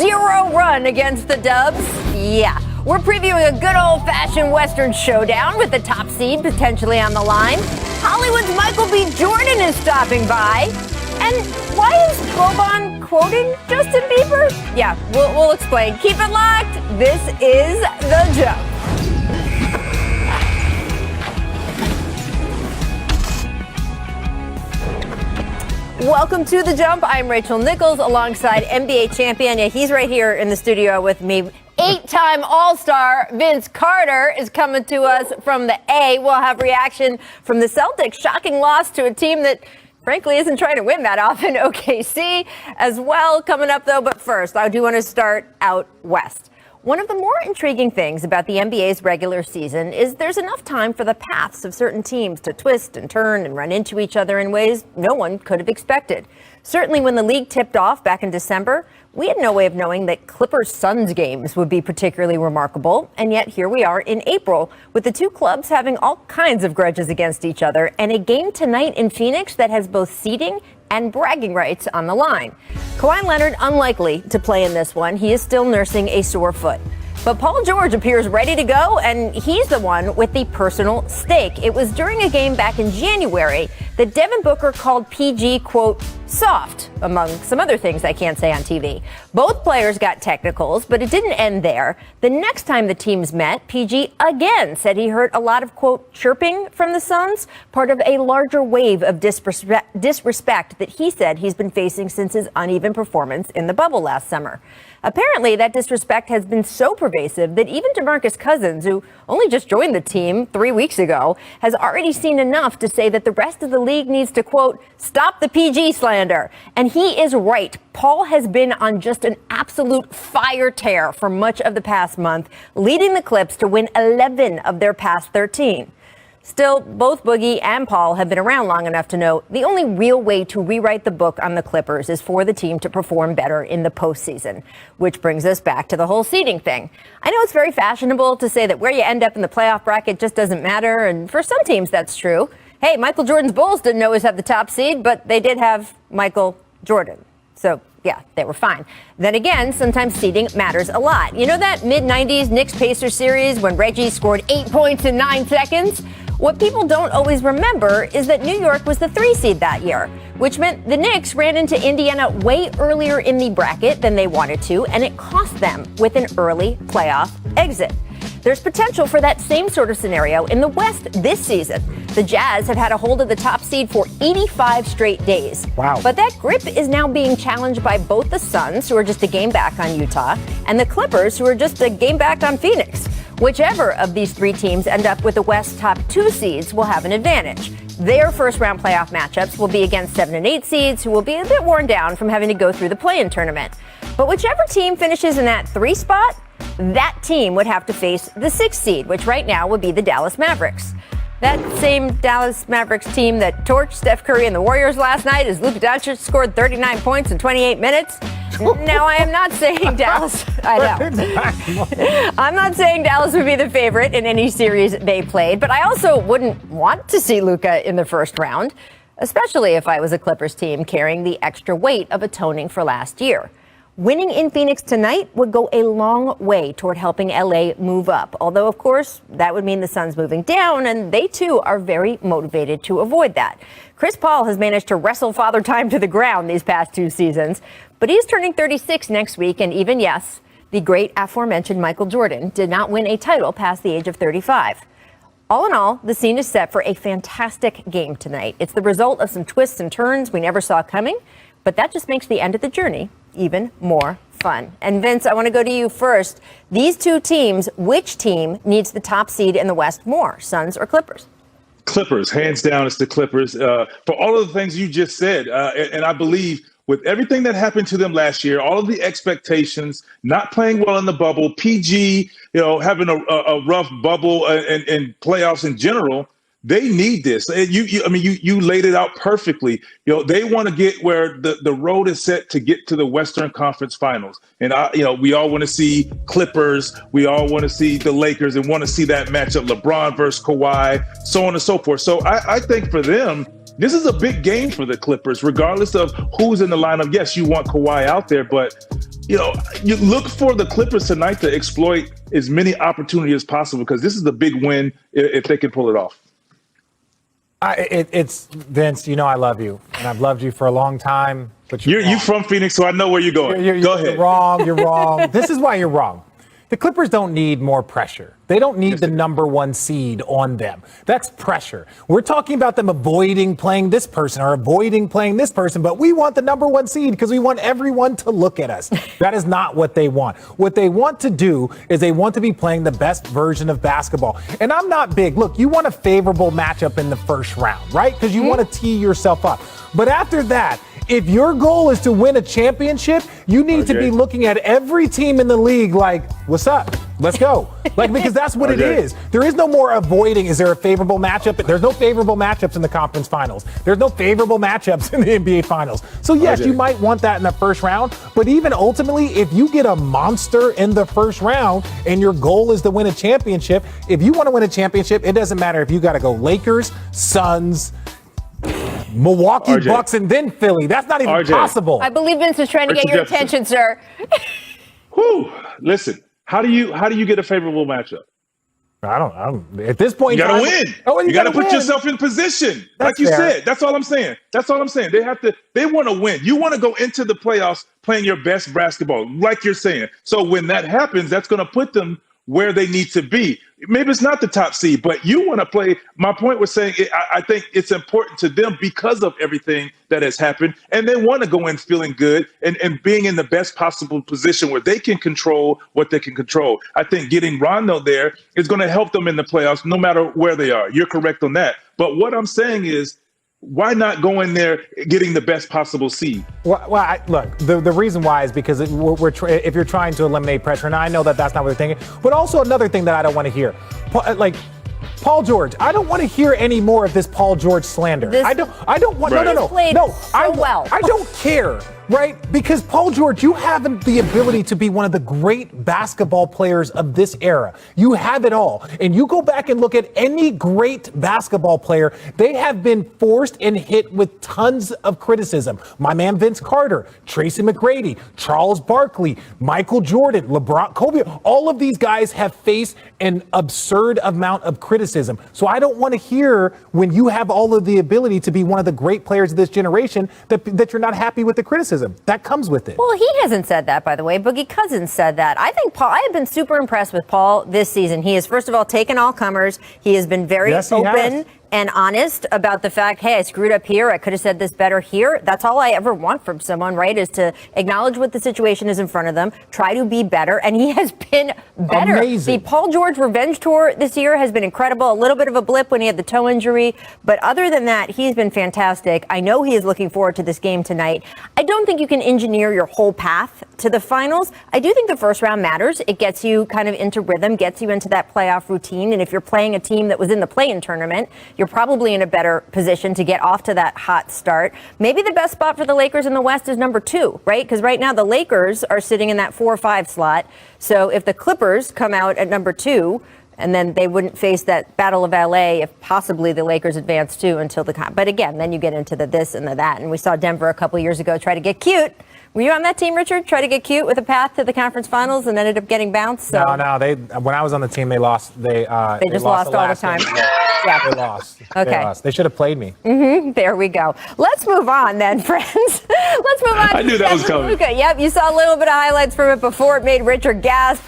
0 run against the Dubs? Yeah, we're previewing a good old-fashioned Western showdown with the top seed potentially on the line. Hollywood's Michael B. Jordan is stopping by. And why is Boban quoting Justin Bieber? Yeah, we'll explain. Keep it locked. This is The Jump. Welcome to The Jump. I'm Rachel Nichols alongside NBA champion. Yeah, he's right here in the studio with me. 8-time All-Star Vince Carter is coming to us from the A. We'll have reaction from the Celtics' shocking loss to a team that frankly isn't trying to win that often, OKC, as well coming up, though. But first, I do want to start out west. One of the more intriguing things about the NBA's regular season is there's enough time for the paths of certain teams to twist and turn and run into each other in ways no one could have expected. Certainly when the league tipped off back in December, we had no way of knowing that Clippers-Suns games would be particularly remarkable. And yet here we are in April with the two clubs having all kinds of grudges against each other and a game tonight in Phoenix that has both seeding and bragging rights on the line. Kawhi Leonard unlikely to play in this one. He is still nursing a sore foot. But Paul George appears ready to go, and he's the one with the personal stake. It was during a game back in January that Devin Booker called PG, quote, soft, among some other things I can't say on TV. Both players got technicals, but it didn't end there. The next time the teams met, PG again said he heard a lot of, quote, chirping from the Suns, part of a larger wave of disrespect that he said he's been facing since his uneven performance in the bubble last summer. Apparently, that disrespect has been so pervasive that even DeMarcus Cousins, who only just joined the team 3 weeks ago, has already seen enough to say that the rest of the league needs to, quote, stop the PG slander. And he is right. Paul has been on just an absolute fire tear for much of the past month, leading the Clips to win 11 of their past 13. Still, both Boogie and Paul have been around long enough to know the only real way to rewrite the book on the Clippers is for the team to perform better in the postseason, which brings us back to the whole seeding thing. I know it's very fashionable to say that where you end up in the playoff bracket just doesn't matter, and for some teams that's true. Hey, Michael Jordan's Bulls didn't always have the top seed, but they did have Michael Jordan. So, yeah, they were fine. Then again, sometimes seeding matters a lot. You know that mid-90s Knicks-Pacers series when Reggie scored 8 points in 9 seconds? What people don't always remember is that New York was the 3 seed that year, which meant the Knicks ran into Indiana way earlier in the bracket than they wanted to, and it cost them with an early playoff exit. There's potential for that same sort of scenario in the West this season. The Jazz have had a hold of the top seed for 85 straight days. Wow. But that grip is now being challenged by both the Suns, who are just a game back on Utah, and the Clippers, who are just a game back on Phoenix. Whichever of these 3 teams end up with the West top 2 seeds will have an advantage. Their first-round playoff matchups will be against 7 and 8 seeds, who will be a bit worn down from having to go through the play-in tournament. But whichever team finishes in that 3 spot, that team would have to face the 6th seed, which right now would be the Dallas Mavericks. That same Dallas Mavericks team that torched Steph Curry and the Warriors last night as Luka Doncic scored 39 points in 28 minutes. Now, I am not saying Dallas. I know. I'm not saying Dallas would be the favorite in any series they played, but I also wouldn't want to see Luka in the first round, especially if I was a Clippers team carrying the extra weight of atoning for last year. Winning in Phoenix tonight would go a long way toward helping LA move up, although, of course, that would mean the Suns moving down, and they, too, are very motivated to avoid that. Chris Paul has managed to wrestle Father Time to the ground these past 2 seasons, but he's turning 36 next week, and even, yes, the great aforementioned Michael Jordan did not win a title past the age of 35. All in all, the scene is set for a fantastic game tonight. It's the result of some twists and turns we never saw coming, but that just makes the end of the journey even more fun. And Vince, I want to go to you first. These 2 teams, which team needs the top seed in the West more, Suns or Clippers? Clippers, hands down, it's the Clippers. For all of the things you just said, and I believe with everything that happened to them last year, all of the expectations, not playing well in the bubble, PG, having a rough bubble and playoffs in general, they need this. You laid it out perfectly. They want to get where the road is set to get to the Western Conference Finals. And we all want to see Clippers. We all want to see the Lakers and want to see that matchup, LeBron versus Kawhi, so on and so forth. So I think for them, This is a big game for the Clippers, regardless of who's in the lineup. Yes, you want Kawhi out there, but you look for the Clippers tonight to exploit as many opportunities as possible, because this is a big win if they can pull it off. It's Vince. I love you, and I've loved you for a long time. But you're from Phoenix, so I know where you're going. Go ahead. You're wrong. You're wrong. This is why you're wrong. The Clippers don't need more pressure. They don't need the number one seed on them. That's pressure. We're talking about them avoiding playing this person or avoiding playing this person, but we want the number one seed because we want everyone to look at us. That is not what they want. What they want to do is they want to be playing the best version of basketball. And I'm not big. Look, you want a favorable matchup in the first round, right? Because you want to tee yourself up. But after that, if your goal is to win a championship, you need to be looking at every team in the league like, what's up? Let's go. Because that's what it is. There is no more avoiding. Is there a favorable matchup? There's no favorable matchups in the conference finals. There's no favorable matchups in the NBA finals. So yes, you might want that in the first round, but even ultimately, if you get a monster in the first round and your goal is to win a championship, if you want to win a championship, it doesn't matter if you got to go Lakers, Suns, Milwaukee Bucks, and then Philly. That's not even possible. I believe Vince is trying to get your attention, sir. Whew. Listen, how do you get a favorable matchup? I don't. At this point, you gotta win. You gotta put yourself in position, like you said. That's all I'm saying. They want to win. You want to go into the playoffs playing your best basketball, like you're saying. So when that happens, that's going to put them where they need to be. Maybe it's not the top seed, but you want to play. My point was saying, I think it's important to them because of everything that has happened, and they want to go in feeling good and being in the best possible position where they can control what they can control. I think getting Rondo there is going to help them in the playoffs no matter where they are. You're correct on that. But what I'm saying is, why not go in there getting the best possible seed? Look, the reason why is because if you're trying to eliminate pressure, and I know that that's not what they're thinking, but also another thing that I don't want to hear, Paul George. I don't want to hear any more of this Paul George slander. I don't want. No. I don't care. Right? Because Paul George, you have the ability to be one of the great basketball players of this era. You have it all. And you go back and look at any great basketball player, they have been forced and hit with tons of criticism. My man Vince Carter, Tracy McGrady, Charles Barkley, Michael Jordan, LeBron, Kobe, all of these guys have faced an absurd amount of criticism. So I don't want to hear when you have all of the ability to be one of the great players of this generation that you're not happy with the criticism. That comes with it. Well, he hasn't said that, by the way. Boogie Cousins said that. I have been super impressed with Paul this season. He has, first of all, taken all comers. He has been very open and honest about the fact, hey, I screwed up here. I could have said this better here. That's all I ever want from someone, right, is to acknowledge what the situation is in front of them, try to be better, and he has been better. Amazing. The Paul George revenge tour this year has been incredible. A little bit of a blip when he had the toe injury, but other than that, he's been fantastic. I know he is looking forward to this game tonight. I don't think you can engineer your whole path to the finals. I do think the first round matters. It gets you kind of into rhythm, gets you into that playoff routine, and if you're playing a team that was in the play-in tournament, you're probably in a better position to get off to that hot start. Maybe the best spot for the Lakers in the West is number 2, right? Because right now the Lakers are sitting in that 4 or 5 slot. So if the Clippers come out at number 2, and then they wouldn't face that Battle of LA if possibly the Lakers advance too until but again, then you get into the this and the that. And we saw Denver a couple years ago try to get cute. Were you on that team, Richard? Try to get cute with a path to the conference finals and ended up getting bounced? So. No. When I was on the team, they lost. They just lost all the time. Yeah, they lost. Okay. They lost. They should have played me. There we go. Let's move on then, friends. Let's move on. I knew that was coming. Yep, you saw a little bit of highlights from it before it made Richard gasp.